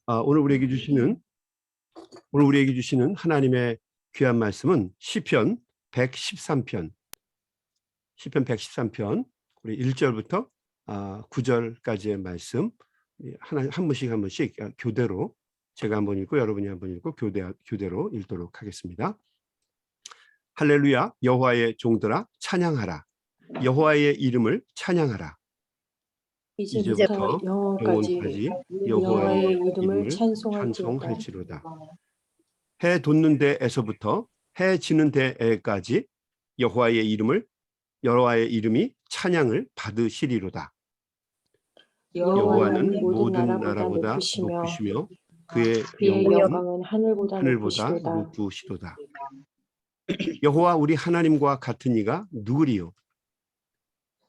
오늘 우리에게 주시는 하나님의 귀한 말씀은 시편 113편, 우리 1절부터 9절까지의 말씀 한 번씩 교대로 제가 한번 읽고 여러분이 한번 읽고 교대로 읽도록 하겠습니다. 할렐루야, 여호와의 종들아 찬양하라. 여호와의 이름을 찬양하라. 이제부터 영원까지 여호와의 이름을 찬송할지로다. 해 돋는 데에서부터 해 지는 데까지 여호와의 이름이 찬양을 받으시리로다. 여호와는 모든 나라보다 높으시며 그의 영광은 하늘보다 높으시도다. 여호와 우리 하나님과 같은 이가 누구리요?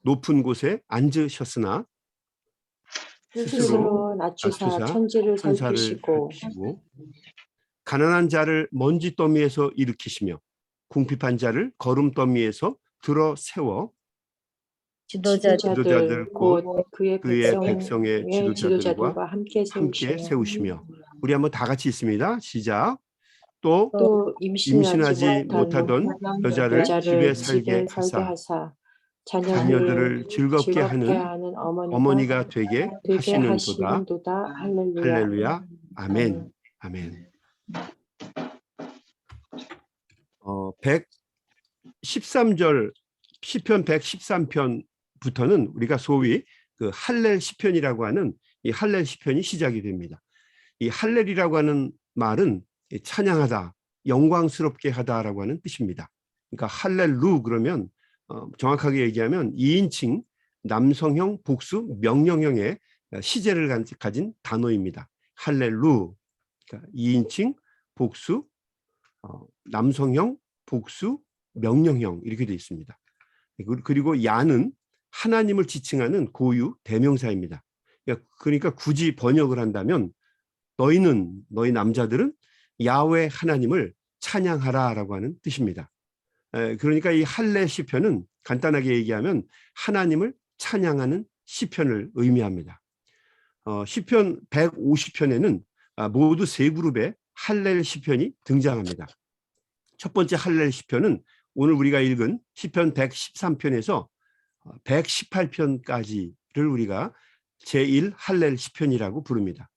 높은 곳에 앉으셨으나 스스로 낮추사 천지를 살피시고 가난한 자를 먼지 더미에서 일으키시며 궁핍한 자를 거름 더미에서 들어 세워 지도자들 곧 그의 백성의 지도자들과 함께 세우시며. 우리 한번 다 같이 있습니다. 시작. 또 임신하지 못하던 여자를 집에 살게 하사 자녀들을 즐겁게 하는 어머니가 되게 하시는도다. 할렐루야. 아멘. 아멘. 113절 시편 113편부터는 우리가 소위 그 할렐 시편이라고 하는 이 할렐 시편이 시작이 됩니다. 이 할렐이라고 하는 말은 찬양하다, 영광스럽게 하다라고 하는 뜻입니다. 그러니까 할렐루 그러면 정확하게 얘기하면 2인칭 남성형 복수 명령형의 시제를 가진 단어입니다. 할렐루. 그러니까 2인칭 복수 남성형 복수 명령형 이렇게 되어 있습니다. 그리고 야는 하나님을 지칭하는 고유 대명사입니다. 그러니까 굳이 번역을 한다면 너희 남자들은 야훼 하나님을 찬양하라라고 하는 뜻입니다. 그러니까 이 할례 시편은 간단하게 얘기하면 하나님을 찬양하는 시편을 의미합니다. 시편 150편에는 모두 세 그룹의 할렐 시편이 등장합니다. 첫 번째 할렐 시편은 오늘 우리가 읽은 시편 113편에서 118편까지를 우리가 제1 할렐 시편이라고 부릅니다.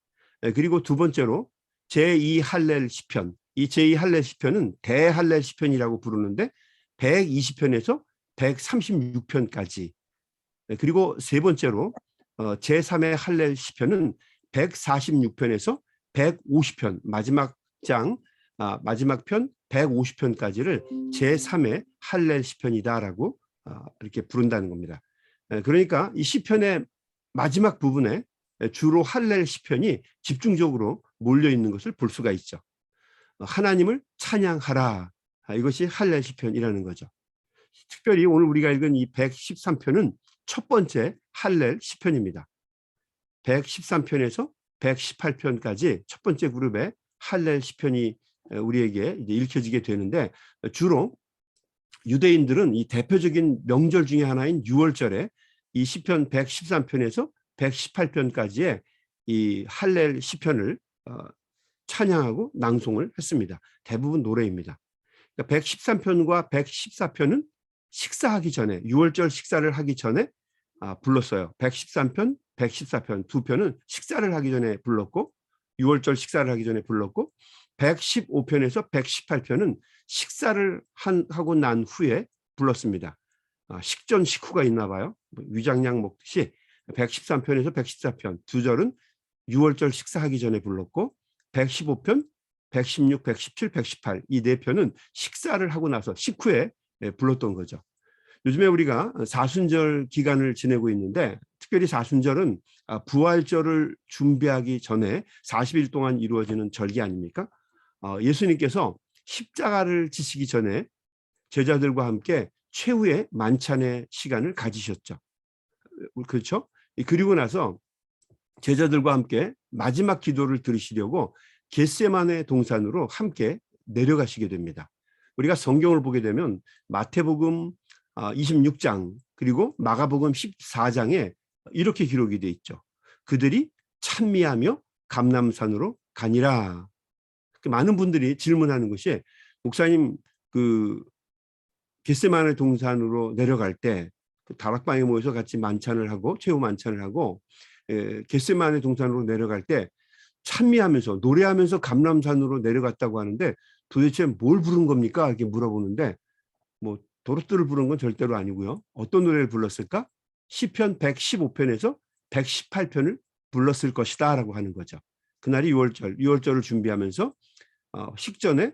그리고 두 번째로 제2 할렐 시편, 이 제2 할렐 시편은 대할렐 시편이라고 부르는데 120편에서 136편까지. 그리고 세 번째로 제3의 할렐 시편은 146편에서 150편, 마지막 편 150편까지를 제3의 할렐 시편이다라고 이렇게 부른다는 겁니다. 그러니까 이 시편의 마지막 부분에 주로 할렐 시편이 집중적으로 몰려 있는 것을 볼 수가 있죠. 하나님을 찬양하라. 이것이 할렐 시편이라는 거죠. 특별히 오늘 우리가 읽은 이 113편은 첫 번째 할렐 시편입니다. 113편에서 118편까지 첫 번째 그룹의 할렐 시편이 우리에게 이제 읽혀지게 되는데, 주로 유대인들은 이 대표적인 명절 중에 하나인 6월절에 이 시편 113편에서 118편까지의 이 할렐 시편을 찬양하고 낭송을 했습니다. 대부분 노래입니다. 그러니까 113편과 114편은 식사하기 전에, 6월절 식사를 하기 전에 불렀어요. 113편, 114편 두 편은 식사를 하기 전에 불렀고, 6월절 식사를 하기 전에 불렀고, 115편에서 118편은 식사를 하고 난 후에 불렀습니다. 식전 식후가 있나 봐요. 위장약 먹듯이 113편에서 114편 두 절은 6월절 식사하기 전에 불렀고, 115편, 116, 117, 118 이 네 편은 식사를 하고 나서 식후에 불렀던 거죠. 요즘에 우리가 사순절 기간을 지내고 있는데, 특별히 사순절은 부활절을 준비하기 전에 40일 동안 이루어지는 절기 아닙니까? 예수님께서 십자가를 지시기 전에 제자들과 함께 최후의 만찬의 시간을 가지셨죠. 그렇죠? 그리고 나서 제자들과 함께 마지막 기도를 들으시려고 겟세마네 동산으로 함께 내려가시게 됩니다. 우리가 성경을 보게 되면 마태복음 26장 그리고 마가복음 14장에 이렇게 기록이 되어 있죠. 그들이 찬미하며 감람산으로 가니라. 많은 분들이 질문하는 것이 목사님 그 겟세마네 동산으로 내려갈 때 그 다락방에 모여서 같이 만찬을 하고 최후 만찬을 하고 겟세마네 동산으로 내려갈 때 찬미하면서 노래하면서 감람산으로 내려갔다고 하는데 도대체 뭘 부른 겁니까? 이렇게 물어보는데 뭐 도로트를 부른 건 절대로 아니고요. 어떤 노래를 불렀을까? 시편 115편에서 118편을 불렀을 것이다 라고 하는 거죠. 그날이 6월절을 준비하면서 식전에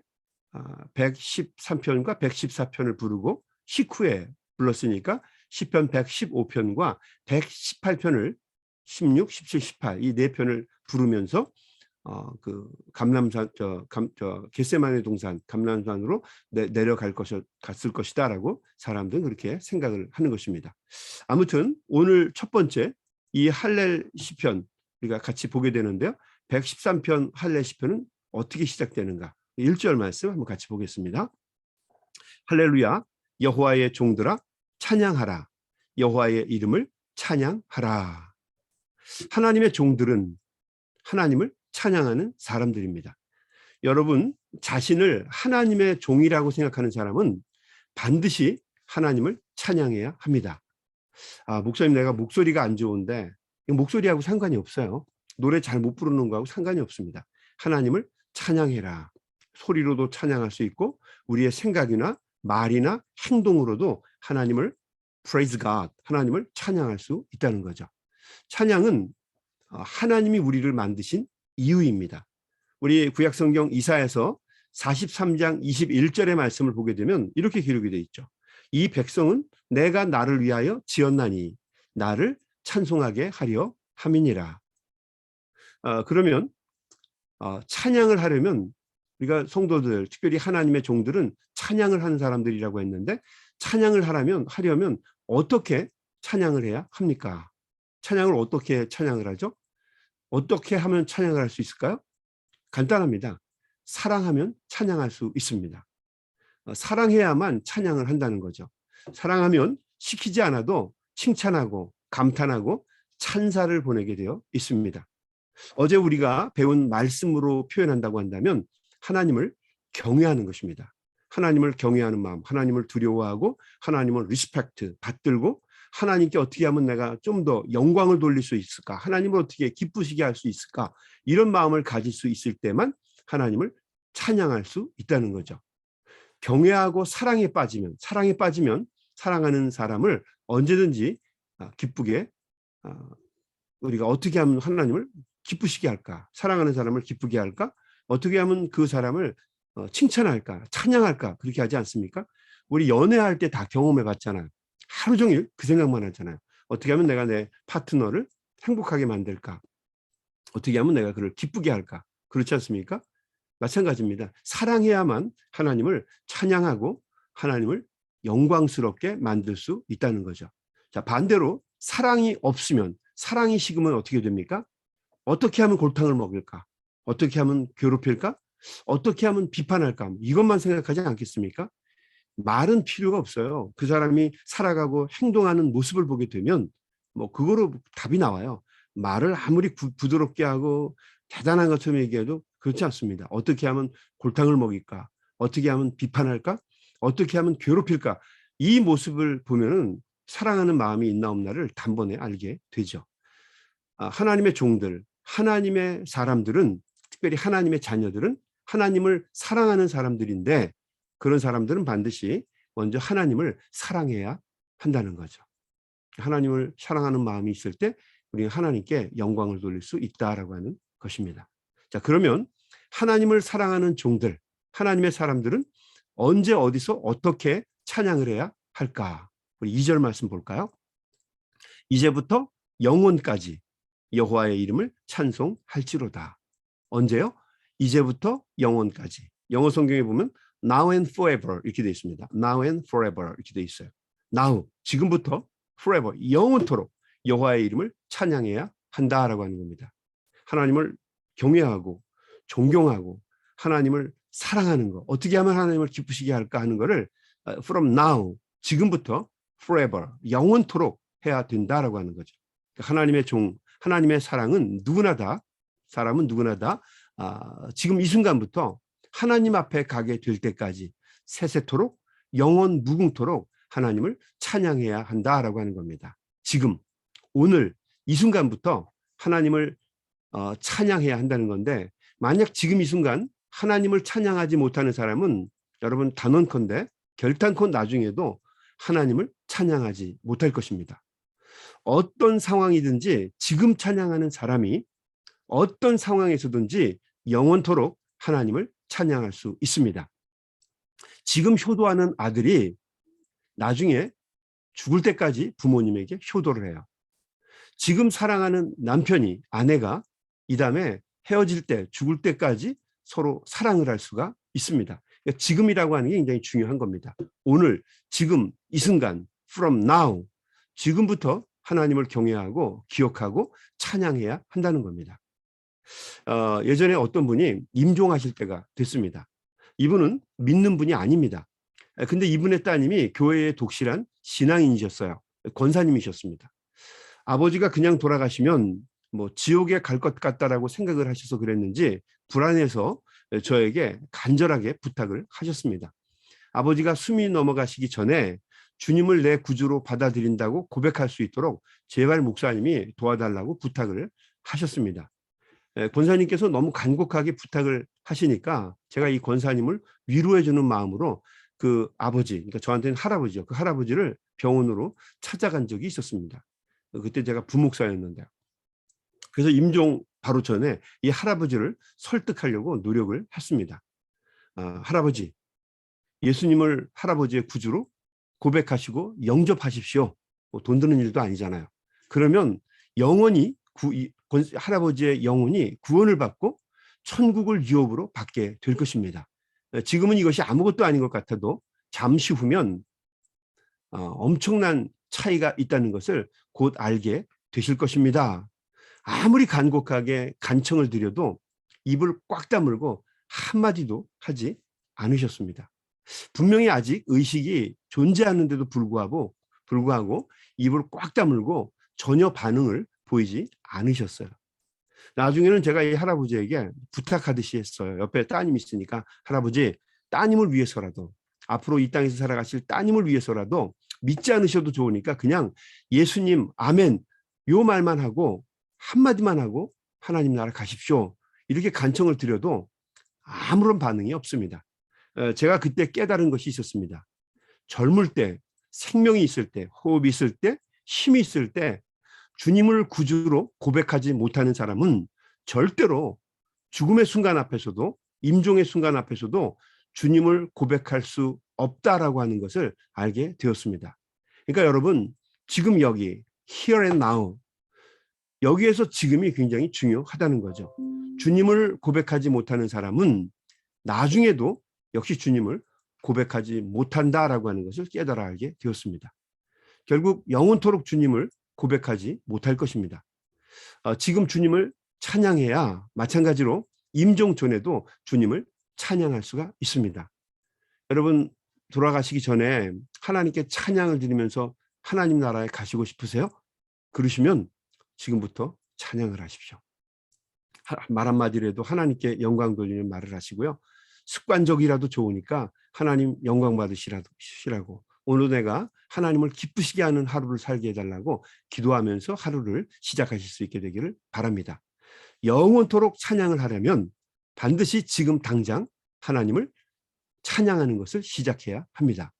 113편과 114편을 부르고 식후에 불렀으니까 시편 115편과 118편을 16, 17, 18 이 네 편을 부르면서 그 감람산 겟세마네 동산 감람산으로 내려갈 갔을 것이다라고 사람들은 그렇게 생각을 하는 것입니다. 아무튼 오늘 첫 번째 이 할렐 시편 우리가 같이 보게 되는데요. 113편 할렐 시편은 어떻게 시작되는가? 1절 말씀 한번 같이 보겠습니다. 할렐루야 여호와의 종들아 찬양하라. 여호와의 이름을 찬양하라. 하나님의 종들은 하나님을 찬양하는 사람들입니다. 여러분 자신을 하나님의 종이라고 생각하는 사람은 반드시 하나님을 찬양해야 합니다. 목사님 내가 목소리가 안 좋은데 목소리하고 상관이 없어요. 노래 잘 못 부르는 거하고 상관이 없습니다. 하나님을 찬양해라. 소리로도 찬양할 수 있고 우리의 생각이나 말이나 행동으로도 하나님을 praise God, 하나님을 찬양할 수 있다는 거죠. 찬양은 하나님이 우리를 만드신 이유입니다. 우리 구약성경 이사야서 43장 21절의 말씀을 보게 되면 이렇게 기록이 되어 있죠. 이 백성은 내가 나를 위하여 지었나니 나를 찬송하게 하려 함이니라. 그러면 찬양을 하려면 우리가 성도들 특별히 하나님의 종들은 찬양을 하는 사람들이라고 했는데 찬양을 하려면 어떻게 찬양을 해야 합니까? 찬양을 어떻게 찬양을 하죠? 어떻게 하면 찬양을 할 수 있을까요? 간단합니다. 사랑하면 찬양할 수 있습니다. 사랑해야만 찬양을 한다는 거죠. 사랑하면 시키지 않아도 칭찬하고 감탄하고 찬사를 보내게 되어 있습니다. 어제 우리가 배운 말씀으로 표현한다고 한다면 하나님을 경외하는 것입니다. 하나님을 경외하는 마음, 하나님을 두려워하고 하나님을 리스펙트, 받들고 하나님께 어떻게 하면 내가 좀 더 영광을 돌릴 수 있을까? 하나님을 어떻게 기쁘시게 할 수 있을까? 이런 마음을 가질 수 있을 때만 하나님을 찬양할 수 있다는 거죠. 경외하고 사랑에 빠지면 사랑하는 사람을 언제든지 기쁘게 우리가 어떻게 하면 하나님을 기쁘시게 할까? 사랑하는 사람을 기쁘게 할까? 어떻게 하면 그 사람을 칭찬할까? 찬양할까? 그렇게 하지 않습니까? 우리 연애할 때 다 경험해 봤잖아요. 하루 종일 그 생각만 하잖아요. 어떻게 하면 내가 내 파트너를 행복하게 만들까? 어떻게 하면 내가 그를 기쁘게 할까? 그렇지 않습니까? 마찬가지입니다. 사랑해야만 하나님을 찬양하고 하나님을 영광스럽게 만들 수 있다는 거죠. 자, 반대로 사랑이 없으면, 사랑이 식으면 어떻게 됩니까? 어떻게 하면 골탕을 먹일까? 어떻게 하면 괴롭힐까? 어떻게 하면 비판할까? 이것만 생각하지 않겠습니까? 말은 필요가 없어요. 그 사람이 살아가고 행동하는 모습을 보게 되면 뭐 그거로 답이 나와요. 말을 아무리 부드럽게 하고 대단한 것처럼 얘기해도 그렇지 않습니다. 어떻게 하면 골탕을 먹일까? 어떻게 하면 비판할까? 어떻게 하면 괴롭힐까? 이 모습을 보면은 사랑하는 마음이 있나 없나를 단번에 알게 되죠. 하나님의 종들, 하나님의 사람들은, 특별히 하나님의 자녀들은 하나님을 사랑하는 사람들인데 그런 사람들은 반드시 먼저 하나님을 사랑해야 한다는 거죠. 하나님을 사랑하는 마음이 있을 때 우리는 하나님께 영광을 돌릴 수 있다라고 하는 것입니다. 자, 그러면 하나님을 사랑하는 종들, 하나님의 사람들은 언제 어디서 어떻게 찬양을 해야 할까? 우리 2절 말씀 볼까요? 이제부터 영원까지 여호와의 이름을 찬송할지로다. 언제요? 이제부터 영원까지. 영어 성경에 보면 now and forever 이렇게 되어 있습니다. now and forever 이렇게 되어 있어요. now, 지금부터 forever, 영원토록 여호와의 이름을 찬양해야 한다라고 하는 겁니다. 하나님을 경외하고 존경하고 하나님을 사랑하는 거, 어떻게 하면 하나님을 기쁘시게 할까 하는 거를 from now, 지금부터 forever, 영원토록 해야 된다라고 하는 거죠. 하나님의 종, 하나님의 사랑은 누구나 다 사람은 누구나 다 지금 이 순간부터 하나님 앞에 가게 될 때까지 세세토록 영원 무궁토록 하나님을 찬양해야 한다라고 하는 겁니다. 지금 오늘 이 순간부터 하나님을 찬양해야 한다는 건데, 만약 지금 이 순간 하나님을 찬양하지 못하는 사람은 여러분 단언컨대 결단코 나중에도 하나님을 찬양하지 못할 것입니다. 어떤 상황이든지 지금 찬양하는 사람이 어떤 상황에서든지 영원토록 하나님을 찬양할 수 있습니다. 지금 효도하는 아들이 나중에 죽을 때까지 부모님에게 효도를 해요. 지금 사랑하는 남편이, 아내가 이 다음에 헤어질 때, 죽을 때까지 서로 사랑을 할 수가 있습니다. 그러니까 지금이라고 하는 게 굉장히 중요한 겁니다. 오늘, 지금, 이 순간, from now, 지금부터 하나님을 경외하고 기억하고 찬양해야 한다는 겁니다. 예전에 어떤 분이 임종하실 때가 됐습니다. 이분은 믿는 분이 아닙니다. 근데 이분의 따님이 교회의 독실한 신앙인이셨어요. 권사님이셨습니다. 아버지가 그냥 돌아가시면 뭐 지옥에 갈 것 같다라고 생각을 하셔서 그랬는지 불안해서 저에게 간절하게 부탁을 하셨습니다. 아버지가 숨이 넘어가시기 전에 주님을 내 구주로 받아들인다고 고백할 수 있도록 제발 목사님이 도와달라고 부탁을 하셨습니다. 권사님께서 너무 간곡하게 부탁을 하시니까 제가 이 권사님을 위로해주는 마음으로 그 아버지, 그러니까 저한테는 할아버지요. 그 할아버지를 병원으로 찾아간 적이 있었습니다. 그때 제가 부목사였는데요. 그래서 임종 바로 전에 이 할아버지를 설득하려고 노력을 했습니다. 할아버지, 예수님을 할아버지의 구주로 고백하시고 영접하십시오. 뭐 돈 드는 일도 아니잖아요. 그러면 영원히 할아버지의 영혼이 구원을 받고 천국을 유업으로 받게 될 것입니다. 지금은 이것이 아무것도 아닌 것 같아도 잠시 후면 엄청난 차이가 있다는 것을 곧 알게 되실 것입니다. 아무리 간곡하게 간청을 드려도 입을 꽉 다물고 한마디도 하지 않으셨습니다. 분명히 아직 의식이 존재하는데도 불구하고 입을 꽉 다물고 전혀 반응을 보이지 않으셨어요. 나중에는 제가 이 할아버지에게 부탁하듯이 했어요. 옆에 따님이 있으니까, 할아버지, 따님을 위해서라도, 앞으로 이 땅에서 살아가실 따님을 위해서라도 믿지 않으셔도 좋으니까 그냥 예수님, 아멘, 요 말만 하고 한마디만 하고 하나님 나라 가십시오. 이렇게 간청을 드려도 아무런 반응이 없습니다. 제가 그때 깨달은 것이 있었습니다. 젊을 때, 생명이 있을 때, 호흡이 있을 때, 힘이 있을 때 주님을 구주로 고백하지 못하는 사람은 절대로 죽음의 순간 앞에서도, 임종의 순간 앞에서도 주님을 고백할 수 없다라고 하는 것을 알게 되었습니다. 그러니까 여러분, 지금 여기 here and now, 여기에서 지금이 굉장히 중요하다는 거죠. 주님을 고백하지 못하는 사람은 나중에도 역시 주님을 고백하지 못한다라고 하는 것을 깨달아 알게 되었습니다. 결국 영원토록 주님을 고백하지 못할 것입니다. 지금 주님을 찬양해야 마찬가지로 임종 전에도 주님을 찬양할 수가 있습니다. 여러분, 돌아가시기 전에 하나님께 찬양을 드리면서 하나님 나라에 가시고 싶으세요? 그러시면 지금부터 찬양을 하십시오. 말 한마디라도 하나님께 영광 돌리는 말을 하시고요. 습관적이라도 좋으니까 하나님 영광 받으시라고, 오늘 내가 하나님을 기쁘시게 하는 하루를 살게 해달라고 기도하면서 하루를 시작하실 수 있게 되기를 바랍니다. 영원토록 찬양을 하려면 반드시 지금 당장 하나님을 찬양하는 것을 시작해야 합니다.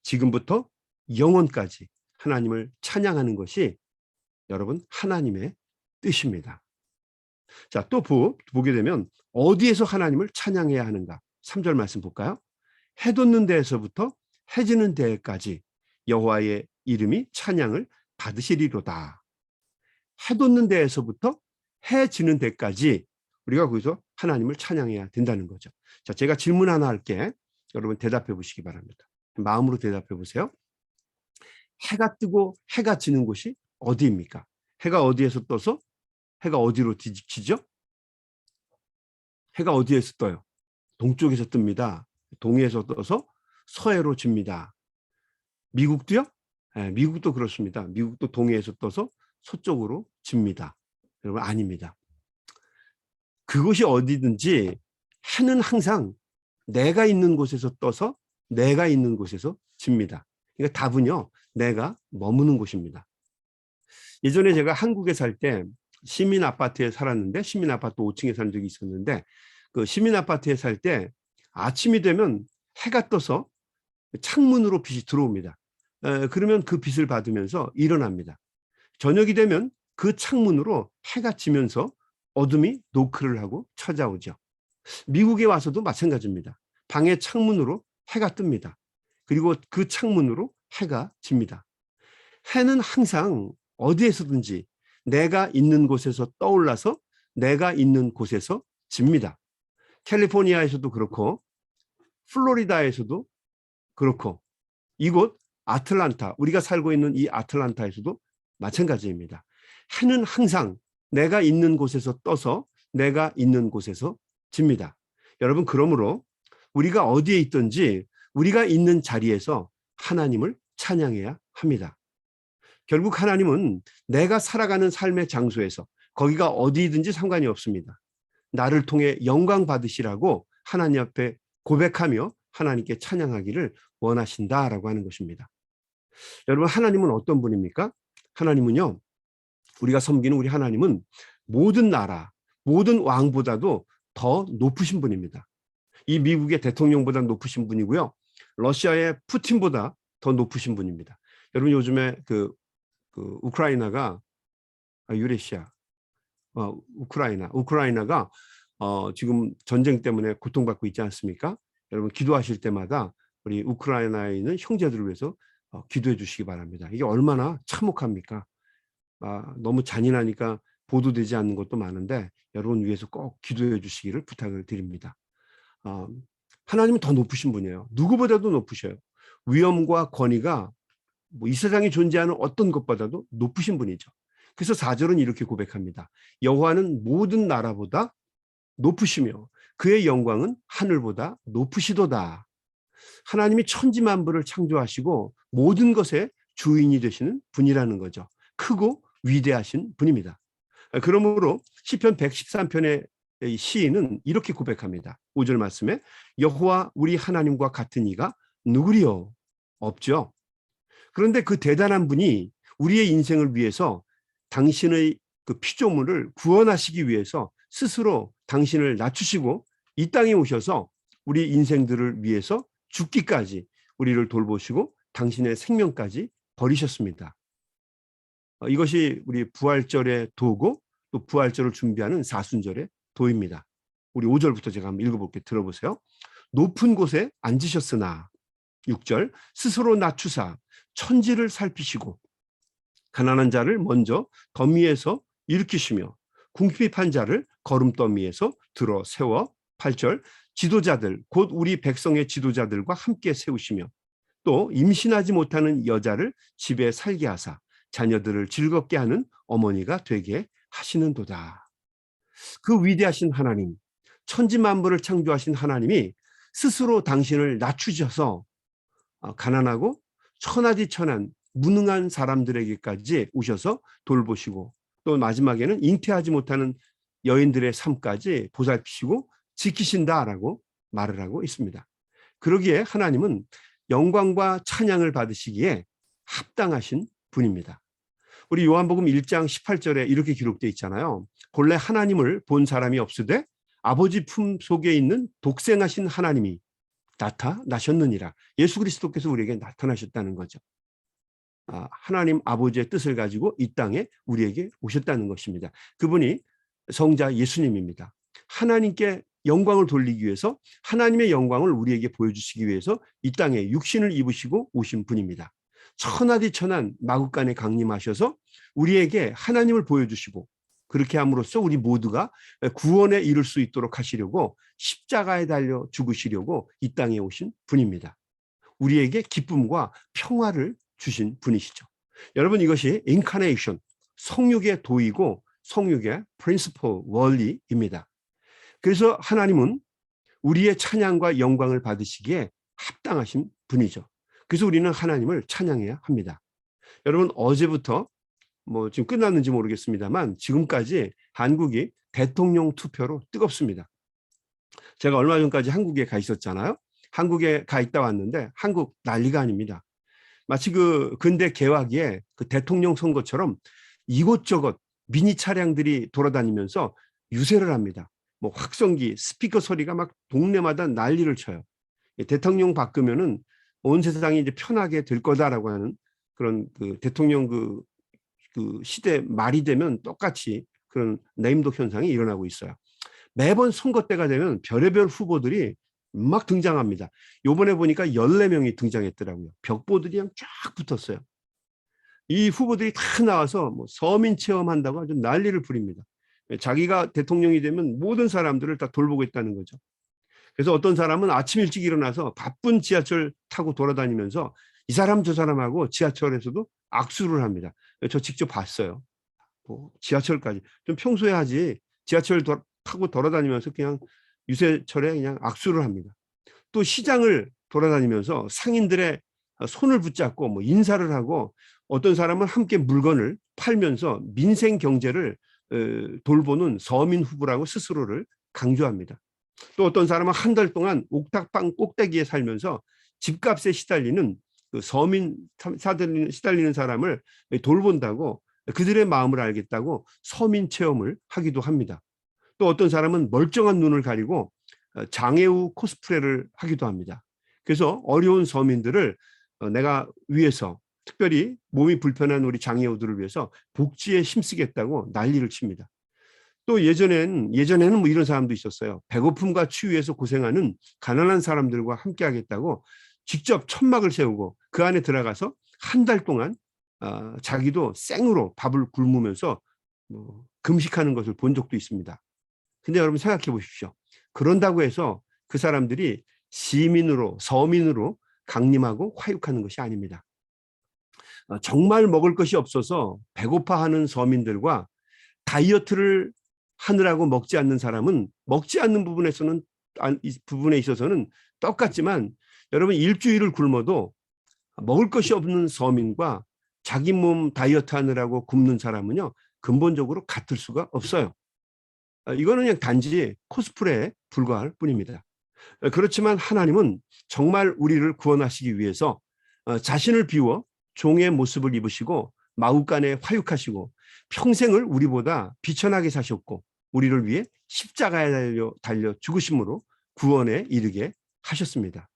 지금부터 영원까지 하나님을 찬양하는 것이 여러분 하나님의 뜻입니다. 자, 또 보게 되면 어디에서 하나님을 찬양해야 하는가? 3절 말씀 볼까요? 해 돋는 데에서부터 해 지는 데까지 여호와의 이름이 찬양을 받으시리로다. 해 돋는 데에서부터 해 지는 데까지 우리가 거기서 하나님을 찬양해야 된다는 거죠. 자, 제가 질문 하나 할게. 여러분 대답해 보시기 바랍니다. 마음으로 대답해 보세요. 해가 뜨고 해가 지는 곳이 어디입니까? 해가 어디에서 떠서 해가 어디로 지죠? 해가 어디에서 떠요? 동쪽에서 뜹니다. 동해에서 떠서 서해로 집니다. 미국도요? 네, 미국도 그렇습니다. 미국도 동해에서 떠서 서쪽으로 집니다. 여러분, 아닙니다. 그것이 어디든지 해는 항상 내가 있는 곳에서 떠서 내가 있는 곳에서 집니다. 그러니까 답은요, 내가 머무는 곳입니다. 예전에 제가 한국에 살 때 시민 아파트에 살았는데, 시민 아파트 5층에 산 적이 있었는데, 그 시민 아파트에 살 때 아침이 되면 해가 떠서 창문으로 빛이 들어옵니다. 그러면 그 빛을 받으면서 일어납니다. 저녁이 되면 그 창문으로 해가 지면서 어둠이 노크를 하고 찾아오죠. 미국에 와서도 마찬가지입니다. 방의 창문으로 해가 뜹니다. 그리고 그 창문으로 해가 집니다. 해는 항상 어디에서든지 내가 있는 곳에서 떠올라서 내가 있는 곳에서 집니다. 캘리포니아에서도 그렇고 플로리다에서도 그렇고 이곳 아틀란타, 우리가 살고 있는 이 아틀란타에서도 마찬가지입니다. 해는 항상 내가 있는 곳에서 떠서 내가 있는 곳에서 집니다. 여러분, 그러므로 우리가 어디에 있든지 우리가 있는 자리에서 하나님을 찬양해야 합니다. 결국 하나님은 내가 살아가는 삶의 장소에서, 거기가 어디든지 상관이 없습니다. 나를 통해 영광 받으시라고 하나님 앞에 고백하며 하나님께 찬양하기를 원하신다라고 하는 것입니다. 여러분, 하나님은 어떤 분입니까? 하나님은요, 우리가 섬기는 우리 하나님은 모든 나라, 모든 왕보다도 더 높으신 분입니다. 이 미국의 대통령보다 높으신 분이고요. 러시아의 푸틴보다 더 높으신 분입니다. 여러분, 요즘에 그 우크라이나가 유레시아, 우크라이나가 지금 전쟁 때문에 고통받고 있지 않습니까? 여러분, 기도하실 때마다 우리 우크라이나에 있는 형제들을 위해서 기도해 주시기 바랍니다. 이게 얼마나 참혹합니까? 너무 잔인하니까 보도되지 않는 것도 많은데 여러분 위해서 꼭 기도해 주시기를 부탁을 드립니다. 하나님은 더 높으신 분이에요. 누구보다도 높으셔요. 위엄과 권위가 이 세상에 존재하는 어떤 것보다도 높으신 분이죠. 그래서 4절은 이렇게 고백합니다. 여호와는 모든 나라보다 높으시며 그의 영광은 하늘보다 높으시도다. 하나님이 천지만물을 창조하시고 모든 것의 주인이 되시는 분이라는 거죠. 크고 위대하신 분입니다. 그러므로 시편 113편의 시인은 이렇게 고백합니다. 5절 말씀에 여호와 우리 하나님과 같은 이가 누구리요? 없죠. 그런데 그 대단한 분이 우리의 인생을 위해서 당신의 그 피조물을 구원하시기 위해서 스스로 당신을 낮추시고 이 땅에 오셔서 우리 인생들을 위해서 죽기까지 우리를 돌보시고 당신의 생명까지 버리셨습니다. 이것이 우리 부활절의 도고 또 부활절을 준비하는 사순절의 도입니다. 우리 5절부터 제가 한번 읽어볼게요. 들어보세요. 높은 곳에 앉으셨으나 6절 스스로 낮추사 천지를 살피시고 가난한 자를 먼저 더미에서 일으키시며 궁핍한 자를 거름더미에서 들어 세워 8절 지도자들 곧 우리 백성의 지도자들과 함께 세우시며 또 임신하지 못하는 여자를 집에 살게 하사 자녀들을 즐겁게 하는 어머니가 되게 하시는도다. 그 위대하신 하나님, 천지만물을 창조하신 하나님이 스스로 당신을 낮추셔서 가난하고 천하디천한 무능한 사람들에게까지 오셔서 돌보시고 또 마지막에는 잉태하지 못하는 여인들의 삶까지 보살피시고 지키신다라고 말을 하고 있습니다. 그러기에 하나님은 영광과 찬양을 받으시기에 합당하신 분입니다. 우리 요한복음 1장 18절에 이렇게 기록되어 있잖아요. 본래 하나님을 본 사람이 없으되 아버지 품 속에 있는 독생하신 하나님이 나타나셨느니라. 예수 그리스도께서 우리에게 나타나셨다는 거죠. 하나님 아버지의 뜻을 가지고 이 땅에 우리에게 오셨다는 것입니다. 그분이 성자 예수님입니다. 하나님께 영광을 돌리기 위해서 하나님의 영광을 우리에게 보여주시기 위해서 이 땅에 육신을 입으시고 오신 분입니다. 천하디천한 마국간에 강림하셔서 우리에게 하나님을 보여주시고 그렇게 함으로써 우리 모두가 구원에 이를 수 있도록 하시려고 십자가에 달려 죽으시려고 이 땅에 오신 분입니다. 우리에게 기쁨과 평화를 주신 분이시죠. 여러분, 이것이 인카네이션, 성육의 도이고 성육의 프린시플, 원리입니다. 그래서 하나님은 우리의 찬양과 영광을 받으시기에 합당하신 분이죠. 그래서 우리는 하나님을 찬양해야 합니다. 여러분, 어제부터 지금 끝났는지 모르겠습니다만 지금까지 한국이 대통령 투표로 뜨겁습니다. 제가 얼마 전까지 한국에 가 있었잖아요. 한국에 가 있다 왔는데 한국 난리가 아닙니다. 마치 그 근대 개화기에 그 대통령 선거처럼 이곳저곳 미니 차량들이 돌아다니면서 유세를 합니다. 뭐 확성기, 스피커 소리가 막 동네마다 난리를 쳐요. 대통령 바꾸면은 온 세상이 이제 편하게 될 거다라고 하는 그런 그 대통령 그 시대 말이 되면 똑같이 그런 네임독 현상이 일어나고 있어요. 매번 선거 때가 되면 별의별 후보들이 막 등장합니다. 요번에 보니까 14명이 등장했더라고요. 벽보들이 그냥 쫙 붙었어요. 이 후보들이 다 나와서 뭐 서민 체험한다고 아주 난리를 부립니다. 자기가 대통령이 되면 모든 사람들을 다 돌보고 있다는 거죠. 그래서 어떤 사람은 아침 일찍 일어나서 바쁜 지하철 타고 돌아다니면서 이 사람 저 사람하고 지하철에서도 악수를 합니다. 저 직접 봤어요. 뭐 지하철까지. 좀 평소에 하지 지하철 타고 돌아다니면서 그냥 유세철에 그냥 악수를 합니다. 또 시장을 돌아다니면서 상인들의 손을 붙잡고 뭐 인사를 하고 어떤 사람은 함께 물건을 팔면서 민생 경제를 돌보는 서민 후보라고 스스로를 강조합니다. 또 어떤 사람은 한 달 동안 옥탑방 꼭대기에 살면서 집값에 시달리는 그 서민 시달리는 사람을 돌본다고 그들의 마음을 알겠다고 서민 체험을 하기도 합니다. 또 어떤 사람은 멀쩡한 눈을 가리고 장애우 코스프레를 하기도 합니다. 그래서 어려운 서민들을 내가 위해서 특별히 몸이 불편한 우리 장애우들을 위해서 복지에 힘쓰겠다고 난리를 칩니다. 또 예전에는 뭐 이런 사람도 있었어요. 배고픔과 추위에서 고생하는 가난한 사람들과 함께 하겠다고 직접 천막을 세우고 그 안에 들어가서 한 달 동안 자기도 생으로 밥을 굶으면서 금식하는 것을 본 적도 있습니다. 근데 여러분 생각해 보십시오. 그런다고 해서 그 사람들이 시민으로 서민으로 강림하고 화육하는 것이 아닙니다. 정말 먹을 것이 없어서 배고파하는 서민들과 다이어트를 하느라고 먹지 않는 사람은 먹지 않는 부분에 있어서는 똑같지만 여러분 일주일을 굶어도 먹을 것이 없는 서민과 자기 몸 다이어트 하느라고 굶는 사람은요 근본적으로 같을 수가 없어요. 이거는 그냥 단지 코스프레에 불과할 뿐입니다. 그렇지만 하나님은 정말 우리를 구원하시기 위해서 자신을 비워 종의 모습을 입으시고 마구간에 화육하시고 평생을 우리보다 비천하게 사셨고 우리를 위해 십자가에 달려 죽으심으로 구원에 이르게 하셨습니다.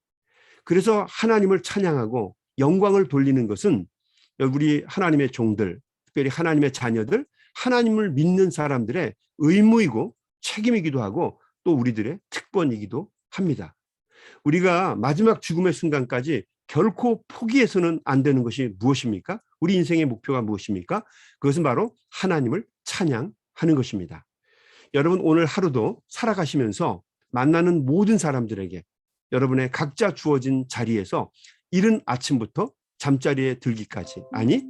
그래서 하나님을 찬양하고 영광을 돌리는 것은 우리 하나님의 종들, 특별히 하나님의 자녀들, 하나님을 믿는 사람들의 의무이고 책임이기도 하고 또 우리들의 특권이기도 합니다. 우리가 마지막 죽음의 순간까지 결코 포기해서는 안 되는 것이 무엇입니까? 우리 인생의 목표가 무엇입니까? 그것은 바로 하나님을 찬양하는 것입니다. 여러분 오늘 하루도 살아가시면서 만나는 모든 사람들에게 여러분의 각자 주어진 자리에서 이른 아침부터 잠자리에 들기까지 아니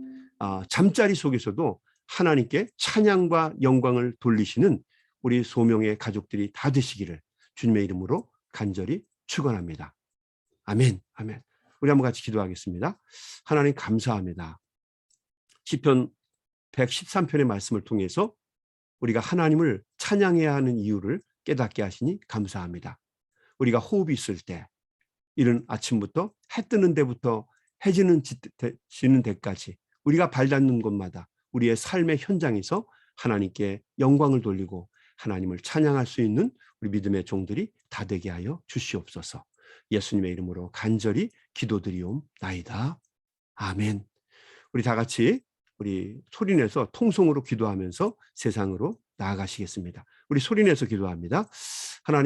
잠자리 속에서도 하나님께 찬양과 영광을 돌리시는 우리 소명의 가족들이 다 되시기를 주님의 이름으로 간절히 축원합니다. 아멘. 아멘. 우리 한번 같이 기도하겠습니다. 하나님 감사합니다. 시편 113편의 말씀을 통해서 우리가 하나님을 찬양해야 하는 이유를 깨닫게 하시니 감사합니다. 우리가 호흡이 있을 때 이른 아침부터 해 뜨는 데부터 해 지는 데까지 우리가 발닿는 곳마다 우리의 삶의 현장에서 하나님께 영광을 돌리고 하나님을 찬양할 수 있는 우리 믿음의 종들이 다 되게 하여 주시옵소서. 예수님의 이름으로 간절히 기도드리옵나이다. 아멘. 우리 다 같이 우리 소리내서 통성으로 기도하면서 세상으로 나아가시겠습니다. 우리 소리내서 기도합니다. 하나님